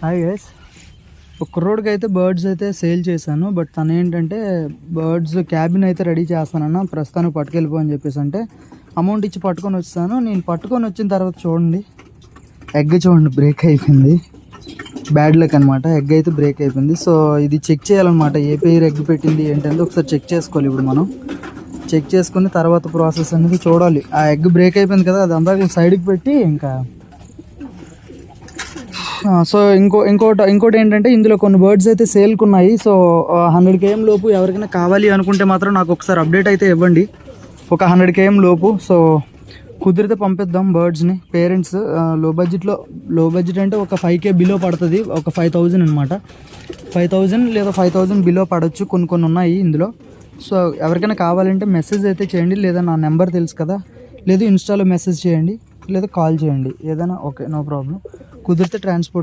Hi guys, ఒక కుర్రోడికి అయితే birds అయితే సేల్ చేశాను. బట్ తను ఏంటంటే బర్డ్స్ క్యాబిన్ అయితే రెడీ చేస్తానన్న, ప్రస్తుతానికి పట్టుకెళ్ళిపో అని చెప్పేసి అంటే అమౌంట్ ఇచ్చి పట్టుకొని వచ్చాను. నేను పట్టుకొని వచ్చిన తర్వాత చూడండి, ఎగ్ చూడండి బ్రేక్ అయిపోయింది. బ్యాడ్ లక్ అనమాట, ఎగ్ అయితే బ్రేక్ అయిపోయింది. సో ఇది చెక్ చేయాలన్నమాట, ఏ పేరు ఎగ్ పెట్టింది ఏంటంటే ఒకసారి చెక్ చేసుకోవాలి. ఇప్పుడు మనం చెక్ చేసుకుని తర్వాత ప్రాసెస్ అనేది చూడాలి. ఆ ఎగ్ బ్రేక్ అయిపోయింది కదా, అది అందాక సైడ్కి పెట్టి ఇంకా సో ఇంకోటి ఏంటంటే ఇందులో కొన్ని బర్డ్స్ అయితే సేల్కి ఉన్నాయి. సో 100 km లోపు ఎవరికైనా కావాలి అనుకుంటే మాత్రం నాకు ఒకసారి అప్డేట్ అయితే ఇవ్వండి, ఒక 100 km లోపు. సో కుదిరితే పంపిద్దాం బర్డ్స్ని. పేరెంట్స్ లో బడ్జెట్ అంటే ఒక 5K బిలో పడుతుంది, ఒక 5,000 అనమాట. 5,000 లేదా 5,000 బిలో పడవచ్చు, కొన్ని ఉన్నాయి ఇందులో. సో ఎవరికైనా కావాలంటే మెసేజ్ అయితే చేయండి, లేదా నా నెంబర్ తెలుసు కదా, లేదు ఇన్స్టాలో మెసేజ్ చేయండి, లేదా కాల్ చేయండి, ఏదైనా ఓకే, నో ప్రాబ్లం. కుదిరితే ట్రాన్స్పోర్ట్